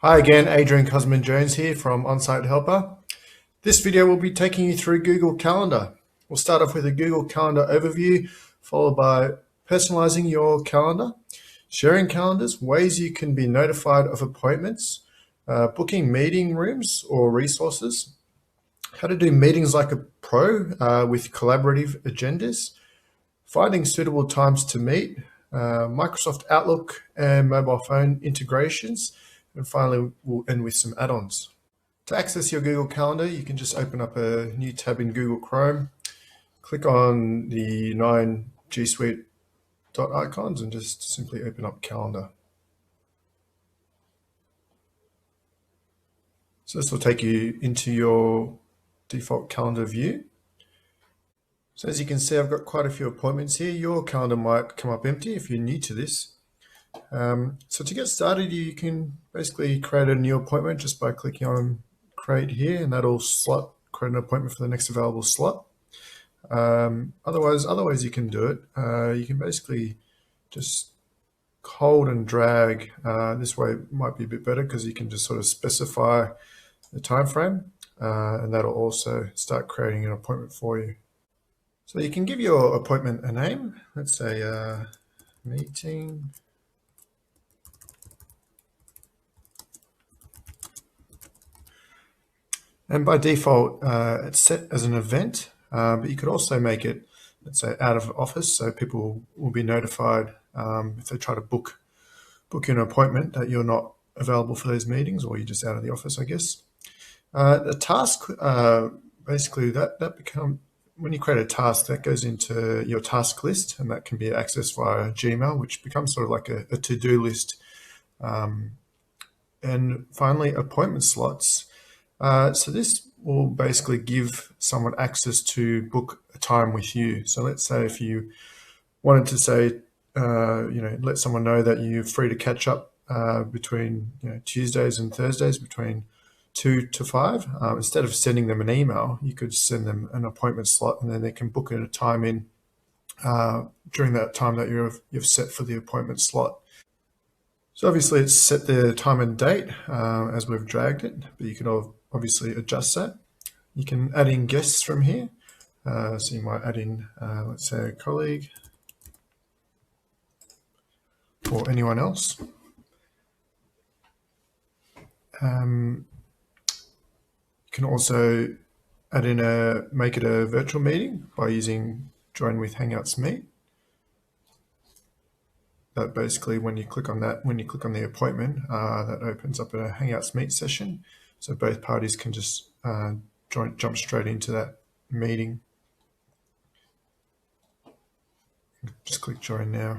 Hi again, Adrian Cosman-Jones here from Onsite Helper. This video will be taking you through Google Calendar. We'll start off with a Google Calendar overview, followed by personalizing your calendar, sharing calendars, ways you can be notified of appointments, booking meeting rooms or resources, how to do meetings like a pro with collaborative agendas, finding suitable times to meet, Microsoft Outlook and mobile phone integrations, and finally we'll end with some add-ons. To access your Google Calendar, you can just open up a new tab in Google Chrome, click on the 9 G Suite dot icons and just simply open up Calendar. So this will take you into your default calendar view. So as you can see, I've got quite a few appointments here. Your calendar might come up empty if you're new to this. So to get started, you can basically create a new appointment just by clicking on create here, and that'll create an appointment for the next available slot. Other ways you can do it, you can basically just hold and drag. This way it might be a bit better because you can just sort of specify the time frame, and that'll also start creating an appointment for you. So you can give your appointment a name. Let's say meeting. And by default, it's set as an event, but you could also make it, let's say, out of office, so people will be notified if they try to book you an appointment that you're not available for those meetings, or you're just out of the office, I guess. The task, basically, when you create a task, that goes into your task list, and that can be accessed via Gmail, which becomes sort of like a to-do list. And finally, appointment slots. So this will basically give someone access to book a time with you. So let's say if you wanted to say, let someone know that you're free to catch up between Tuesdays and Thursdays between 2 to 5. Instead of sending them an email, you could send them an appointment slot, and then they can book a time in during that time that you've set for the appointment slot. So obviously it's set the time and date as we've dragged it, but you can obviously adjust that. You can add in guests from here. So you might add in, let's say, a colleague or anyone else. You can also add in make it a virtual meeting by using Join with Hangouts Meet. That basically, when you click on the appointment, that opens up a Hangouts Meet session. So both parties can just jump straight into that meeting. Just click Join now.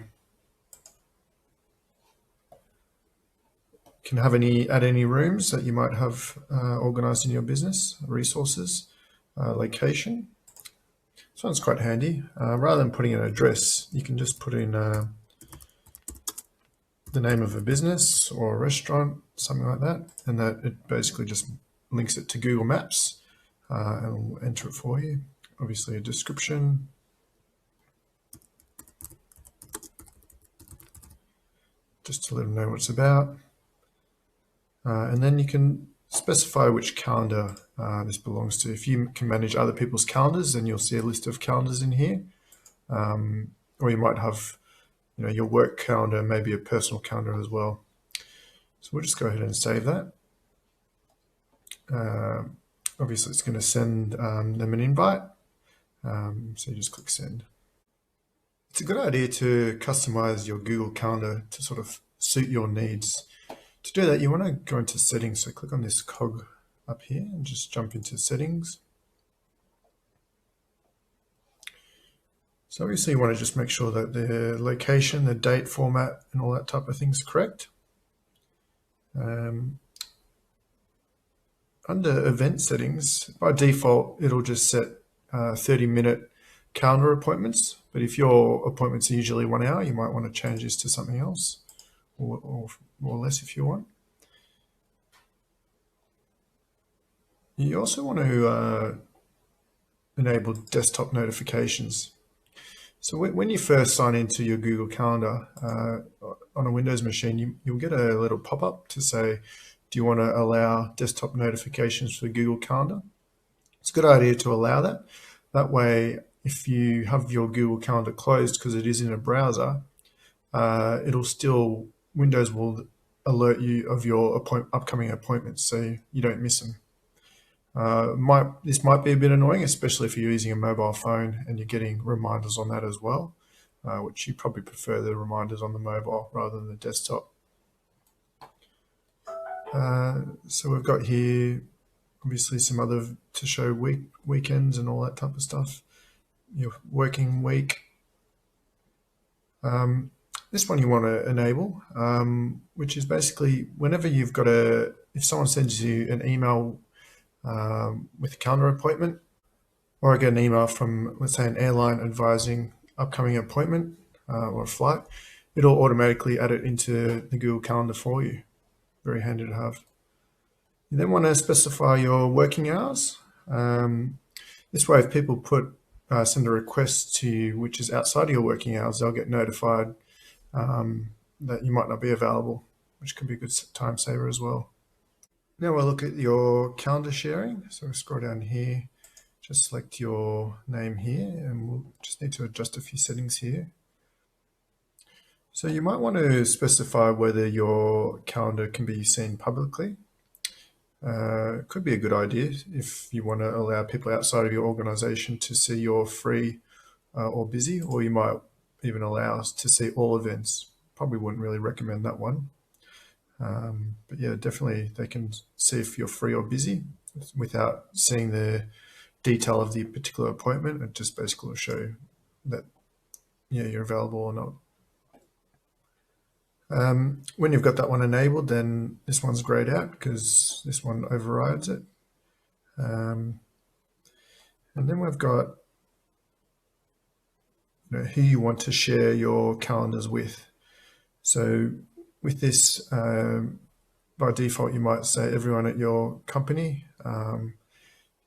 You can add any rooms that you might have organized in your business, resources, location. This one's quite handy. Rather than putting an address, you can just put in the name of a business or a restaurant, something like that, and that it basically just links it to Google Maps and will enter it for you. Obviously a description, just to let them know what it's about, and then you can specify which calendar this belongs to. If you can manage other people's calendars, then you'll see a list of calendars in here, or you might have your work calendar, maybe a personal calendar as well. So we'll just go ahead and save that. Obviously it's going to send them an invite. So you just click send. It's a good idea to customize your Google Calendar to sort of suit your needs. To do that, you want to go into settings. So click on this cog up here and just jump into settings. So obviously you want to just make sure that the location, the date, format, and all that type of thing is correct. Under event settings, by default, it'll just set 30-minute calendar appointments. But if your appointments are usually 1 hour, you might want to change this to something else, or more or less if you want. You also want to enable desktop notifications. So when you first sign into your Google Calendar on a Windows machine, you'll get a little pop-up to say, do you want to allow desktop notifications for Google Calendar? It's a good idea to allow that. That way, if you have your Google Calendar closed because it is in a browser, Windows will alert you of your upcoming appointments so you don't miss them. This might be a bit annoying, especially if you're using a mobile phone and you're getting reminders on that as well, which you probably prefer the reminders on the mobile rather than the desktop. So we've got here obviously some other to show weekends and all that type of stuff. Your working week. This one you want to enable, which is basically whenever you've got if someone sends you an email with a calendar appointment, or I get an email from, let's say, an airline advising upcoming appointment or a flight, it'll automatically add it into the Google Calendar for you. Very handy to have. You then want to specify your working hours. This way, if people send a request to you which is outside of your working hours, they'll get notified that you might not be available, which can be a good time saver as well. Now we'll look at your calendar sharing. So we'll scroll down here, just select your name here, and we'll just need to adjust a few settings here. So you might want to specify whether your calendar can be seen publicly. It could be a good idea if you want to allow people outside of your organization to see you're free or busy, or you might even allow us to see all events. Probably wouldn't really recommend that one. But yeah, definitely they can see if you're free or busy without seeing the detail of the particular appointment. It just basically will show that you're available or not. When you've got that one enabled, then this one's grayed out because this one overrides it. And then we've got who you want to share your calendars with. So with this, by default, you might say everyone at your company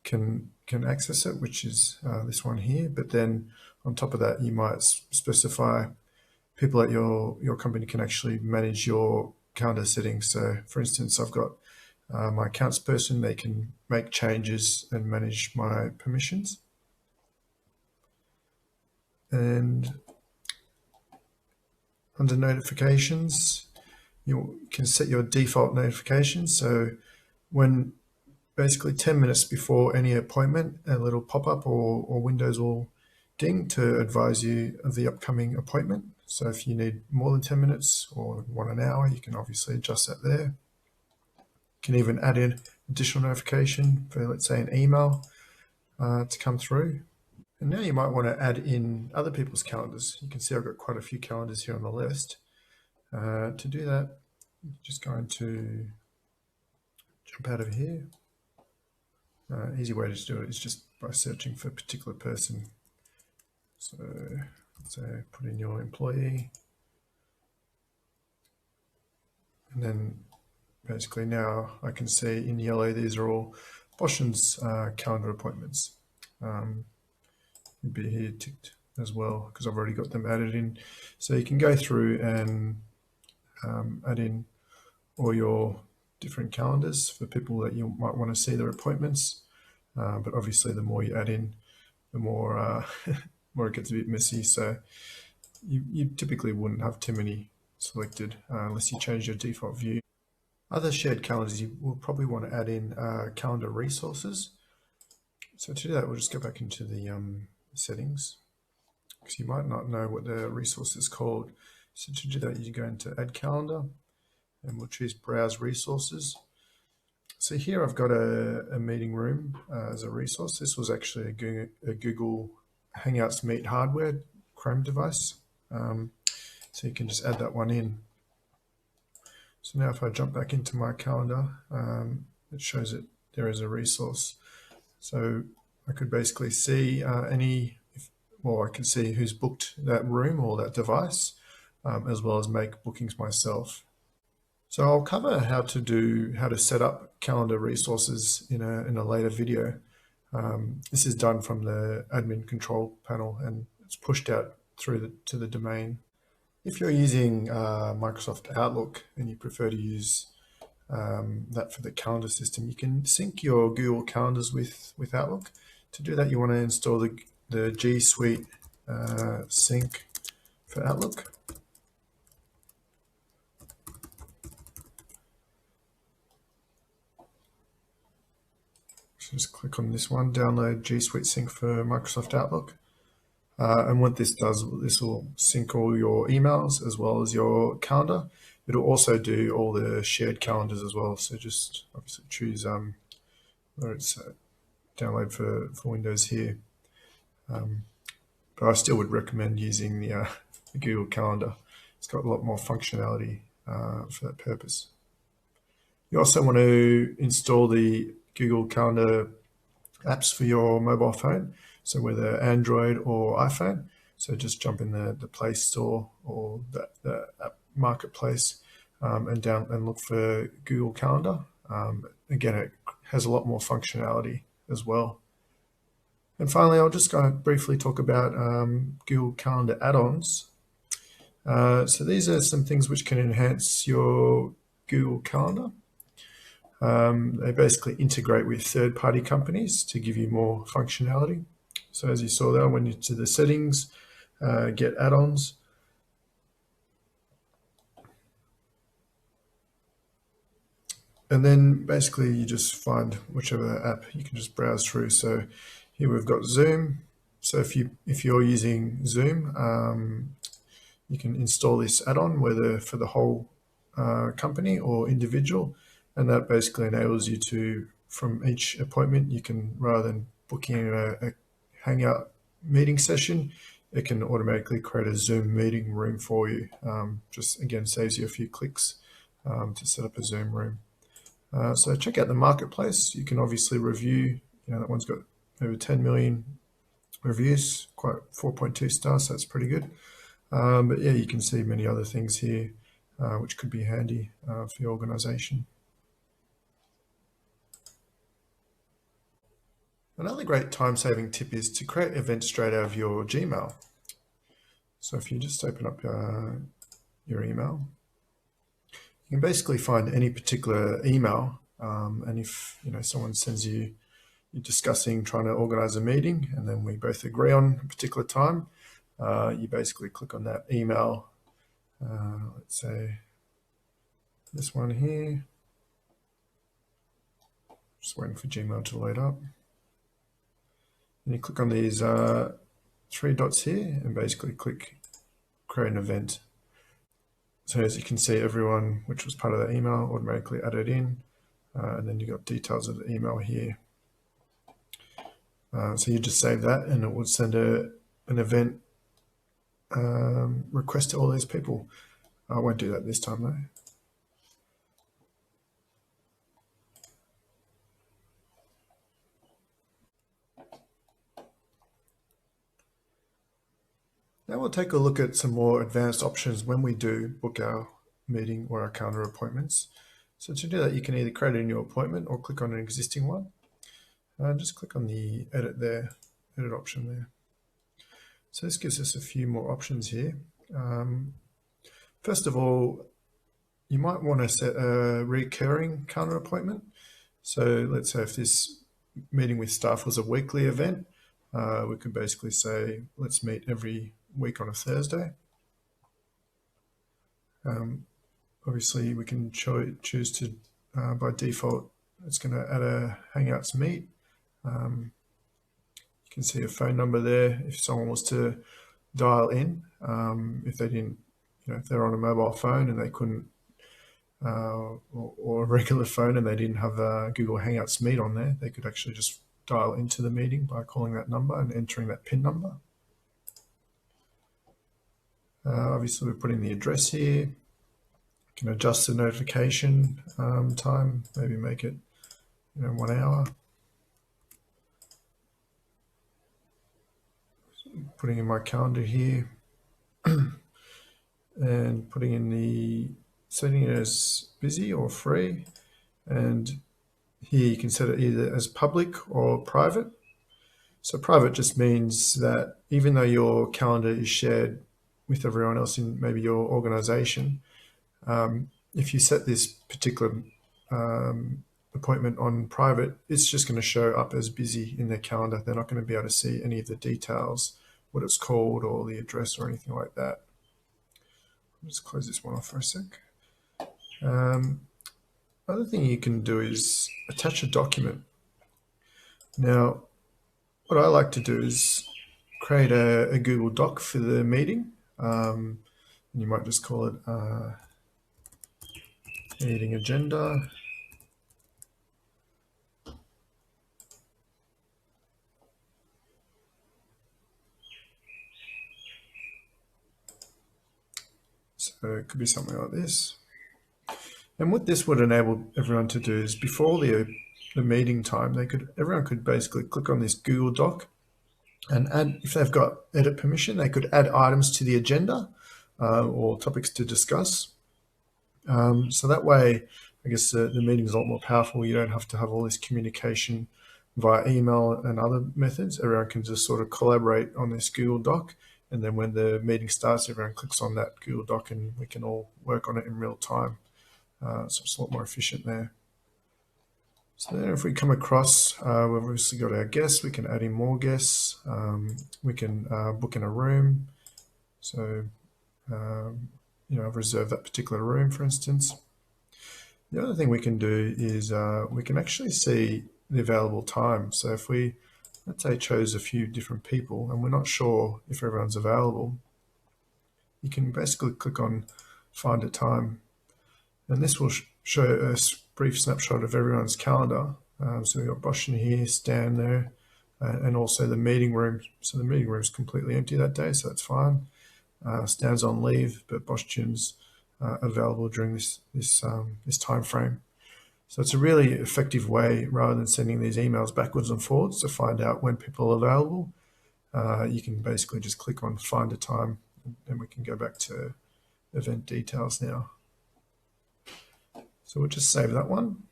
can access it, which is this one here. But then on top of that, you might specify people at your company can actually manage your calendar settings. So for instance, I've got my accounts person, they can make changes and manage my permissions. And under notifications, you can set your default notifications. So when basically 10 minutes before any appointment, a little pop-up or Windows will ding to advise you of the upcoming appointment. So if you need more than 10 minutes or want an hour, you can obviously adjust that there. You can even add in additional notification for, let's say, an email to come through. And now you might want to add in other people's calendars. You can see I've got quite a few calendars here on the list. To do that, I'm just going to jump out of here. Easy way to do it is just by searching for a particular person. So let's say put in your employee. And then basically now I can see in yellow, these are all Boston's calendar appointments. It'd be here ticked as well because I've already got them added in. So you can go through and add in all your different calendars for people that you might want to see their appointments. But obviously the more you add in, the more, more it gets a bit messy. So you typically wouldn't have too many selected unless you change your default view. Other shared calendars, you will probably want to add in calendar resources. So to do that, we'll just go back into the settings because you might not know what the resource is called. So to do that, you go into Add Calendar and we'll choose Browse Resources. So here I've got a meeting room as a resource. This was actually a Google Hangouts Meet hardware Chrome device. So you can just add that one in. So now if I jump back into my calendar, it shows that there is a resource. So I could basically see I could see who's booked that room or that device, as well as make bookings myself. So I'll cover how to set up calendar resources in a later video. This is done from the admin control panel and it's pushed out through to the domain. If you're using Microsoft Outlook and you prefer to use that for the calendar system. You can sync your Google Calendars with Outlook. To do that, you want to install the G Suite sync for Outlook. So just click on this one, download G Suite Sync for Microsoft Outlook. And what this does, this will sync all your emails as well as your calendar. It'll also do all the shared calendars as well. So just obviously choose where it's download for Windows here. But I still would recommend using the Google Calendar. It's got a lot more functionality for that purpose. You also want to install the Google Calendar apps for your mobile phone, so whether Android or iPhone. So just jump in the Play Store or the app marketplace and look for Google Calendar. Again, it has a lot more functionality as well. And finally, I'll just go briefly talk about Google Calendar add-ons. So these are some things which can enhance your Google Calendar. They basically integrate with third-party companies to give you more functionality. So as you saw there, when you're to the settings, get add-ons. And then basically you just find whichever app you can just browse through. So here we've got Zoom. So if you're using Zoom, you can install this add-on, whether for the whole company or individual. And that basically enables you to, from each appointment, you can, rather than booking a Hangout meeting session, it can automatically create a Zoom meeting room for you. Just again, saves you a few clicks to set up a Zoom room. So check out the marketplace. You can obviously review, that one's got over 10 million reviews, quite 4.2 stars, so that's pretty good. But yeah, you can see many other things here, which could be handy for your organization. Another great time-saving tip is to create events straight out of your Gmail. So if you just open up your email, you can basically find any particular email, and if someone sends you, you're discussing trying to organize a meeting, and then we both agree on a particular time, you basically click on that email. Let's say this one here. Just waiting for Gmail to load up. And you click on these three dots here and basically click create an event. So as you can see, everyone which was part of that email automatically added in, and then you got details of the email here. So you just save that and it would send an event request to all these people. I won't do that this time though. Now we'll take a look at some more advanced options when we do book our meeting or our calendar appointments. So to do that, you can either create a new appointment or click on an existing one. Just click on the edit option there. So this gives us a few more options here. First of all, you might want to set a recurring calendar appointment. So let's say if this meeting with staff was a weekly event, we could basically say, let's meet every week on a Thursday. Obviously, we can choose to, by default, it's going to add a Hangouts meet. You can see a phone number there if someone was to dial in. If they didn't, if they're on a mobile phone and they couldn't, or a regular phone and they didn't have a Google Hangouts meet on there, they could actually just dial into the meeting by calling that number and entering that PIN number. Obviously, we're putting the address here. You can adjust the notification time, maybe make it 1 hour. Putting in my calendar here and putting in the setting it as busy or free, and here you can set it either as public or private. So private just means that even though your calendar is shared with everyone else in maybe your organization, if you set this particular appointment on private, it's just going to show up as busy in their calendar. They're not going to be able to see any of the details, what it's called or the address or anything like that. I'll just close this one off for a sec. Other thing you can do is attach a document. Now, what I like to do is create a Google Doc for the meeting. And you might just call it meeting agenda. So it could be something like this. And what this would enable everyone to do is before the meeting time, everyone could basically click on this Google Doc and add, if they've got edit permission, they could add items to the agenda or topics to discuss. So that way, I guess the meeting is a lot more powerful. You don't have to have all this communication via email and other methods. Everyone can just sort of collaborate on this Google Doc. And then when the meeting starts, everyone clicks on that Google Doc and we can all work on it in real time. So it's a lot more efficient there. So then if we come across, we've obviously got our guests. We can add in more guests. We can book in a room. So, I've reserved that particular room, for instance. The other thing we can do is we can actually see the available time. So if we, let's say, chose a few different people and we're not sure if everyone's available, you can basically click on find a time. And this will show a brief snapshot of everyone's calendar. So we've got Boston here, Stan there, and also the meeting room. So the meeting room is completely empty that day, so that's fine. Stan's on leave, but Boston's available during this time frame. So it's a really effective way, rather than sending these emails backwards and forwards to find out when people are available. You can basically just click on find a time, and we can go back to event details now. So we'll just save that one.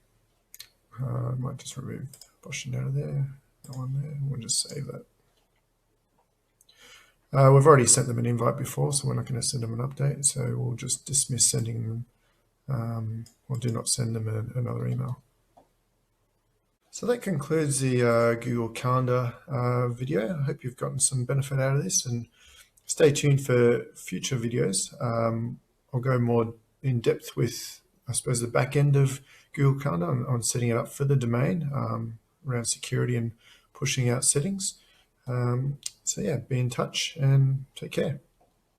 I might just remove Boston out of there, that one there, and we'll just save that. We've already sent them an invite before, so we're not going to send them an update. So we'll just dismiss sending them, or do not send them another email. So that concludes the Google Calendar video. I hope you've gotten some benefit out of this, and stay tuned for future videos. I'll go more in depth with, I suppose, the back end of Google Calendar on setting it up for the domain around security and pushing out settings. So yeah, be in touch and take care.